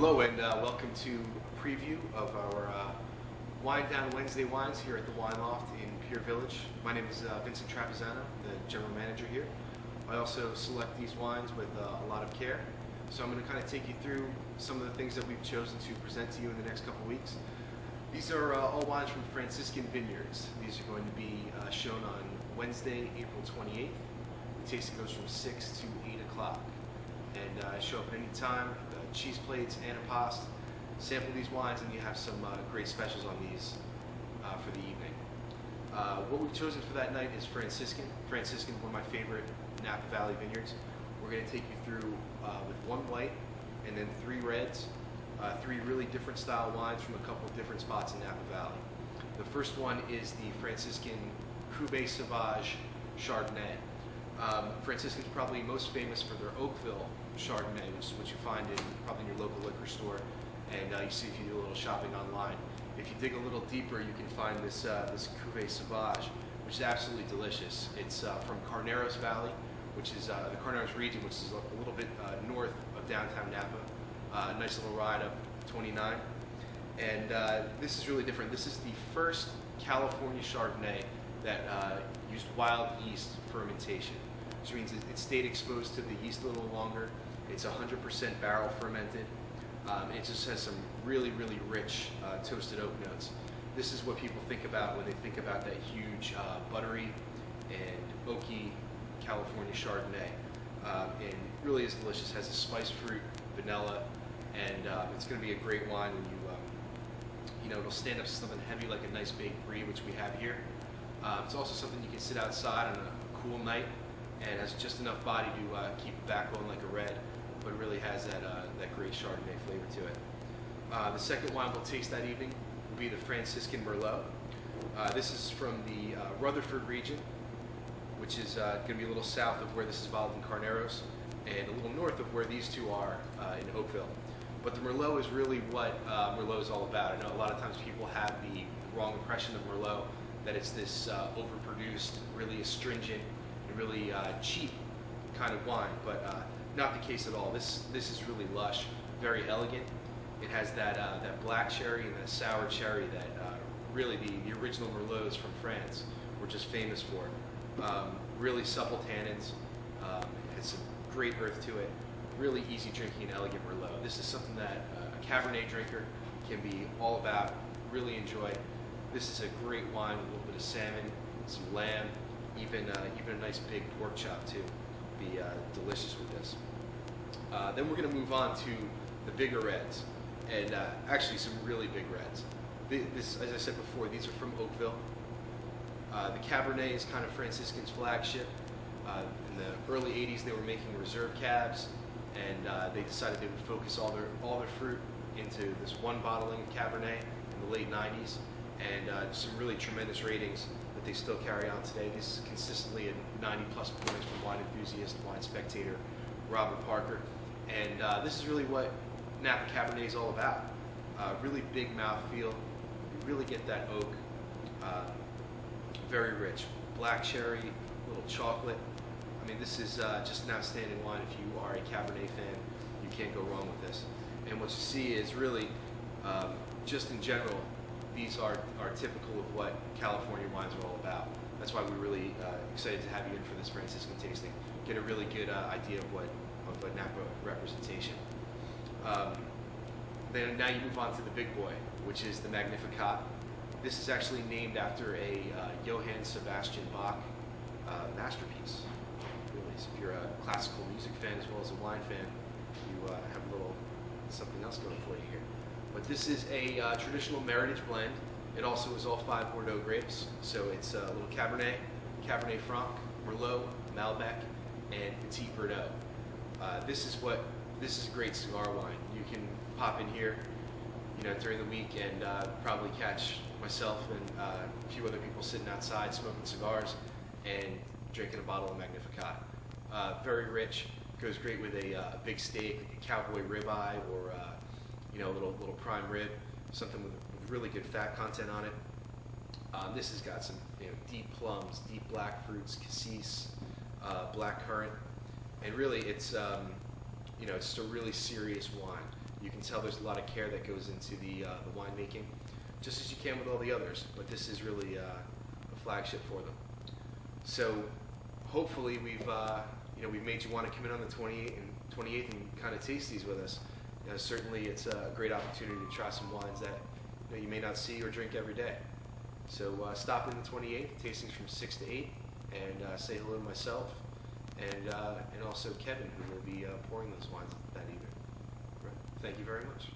Hello and welcome to a preview of our Wine Down Wednesday wines here at the Wine Loft in Pier Village. My name is Vincent Trapisano, the general manager here. I also select these wines with a lot of care. So I'm going to kind of take you through some of the things that we've chosen to present to you in the next couple weeks. These are all wines from Franciscan vineyards. These are going to be shown on Wednesday, April 28th. The tasting goes from 6 to 8 o'clock. And show up at any time, cheese plates, antipasto, sample these wines, and you have some great specials on these for the evening. What we've chosen for that night is Franciscan. Franciscan, one of my favorite Napa Valley vineyards. We're going to take you through with one white and then three reds, three really different style wines from a couple of different spots in Napa Valley. The first one is the Franciscan Cuvée Sauvage Chardonnay. Franciscan's probably most famous for their Oakville Chardonnay, which is what you find in probably in your local liquor store, and you see if you do a little shopping online. If you dig a little deeper, you can find this this Cuvée Sauvage, which is absolutely delicious. It's from Carneros Valley, which is the Carneros region, which is a little bit north of downtown Napa. Nice little ride up 29, and this is really different. This is the first California Chardonnay that used wild yeast fermentation, which means it stayed exposed to the yeast a little longer. It's 100% barrel fermented. It just has some really, really rich toasted oak notes. This is what people think about when they think about that huge buttery and oaky California Chardonnay. And it really is delicious. It has a spiced fruit, vanilla, and it's going to be a great wine when you know, it'll stand up to something heavy like a nice baked brie, which we have here. It's also something you can sit outside on a cool night, and has just enough body to keep the backbone like a red, but it really has that great Chardonnay flavor to it. The second wine we'll taste that evening will be the Franciscan Merlot. This is from the Rutherford region, which is going to be a little south of where this is involved in Carneros, and a little north of where these two are in Oakville. But the Merlot is really what Merlot is all about. I know a lot of times people have the wrong impression of Merlot, that it's this overproduced, really astringent, and really cheap kind of wine, but not the case at all. This is really lush, very elegant. It has that black cherry and that sour cherry that really the original Merlots from France were just famous for. Really supple tannins, it has some great earth to it, really easy drinking and elegant Merlot. This is something that a Cabernet drinker can be all about, really enjoy. This is a great wine with a little bit of salmon, some lamb, even a nice big pork chop too. Be delicious with this. Then we're going to move on to the bigger reds, and actually some really big reds. This, as I said before, these are from Oakville. The Cabernet is kind of Franciscan's flagship. In the early 80s, they were making reserve cabs, and they decided they would focus all their fruit into this one bottling of Cabernet in the late 90s. And some really tremendous ratings that they still carry on today. This is consistently at 90+ points from Wine Enthusiast, Wine Spectator, Robert Parker. And this is really what Napa Cabernet is all about. Really big mouthfeel. You really get that oak. Very rich. Black cherry, a little chocolate. I mean, this is just an outstanding wine. If you are a Cabernet fan, you can't go wrong with this. And what you see is really, just in general, these are typical of what California wines are all about. That's why we're really excited to have you in for this Franciscan tasting. Get a really good idea of what Napa representation. Then now you move on to the big boy, which is the Magnificat. This is actually named after a Johann Sebastian Bach masterpiece. Really, so if you're a classical music fan as well as a wine fan, you have a little something else going for you here. But this is a traditional Meritage blend. It also is all 5 Bordeaux grapes. So it's a little Cabernet, Cabernet Franc, Merlot, Malbec, and Petit Verdot. This is a great cigar wine. You can pop in here, during the week and probably catch myself and a few other people sitting outside smoking cigars and drinking a bottle of Magnificat. Very rich, goes great with a big steak, a cowboy ribeye, or a little prime rib, something with really good fat content on it. This has got some deep plums, deep black fruits, cassis, black currant, and really it's it's just a really serious wine. You can tell there's a lot of care that goes into the winemaking, just as you can with all the others, but this is really a flagship for them. So hopefully we've made you want to come in on the 28th and kind of taste these with us. Certainly it's a great opportunity to try some wines that you may not see or drink every day. So stop in the 28th, tastings from 6 to 8, and say hello to myself and also Kevin, who will be pouring those wines that evening. Right. Thank you very much.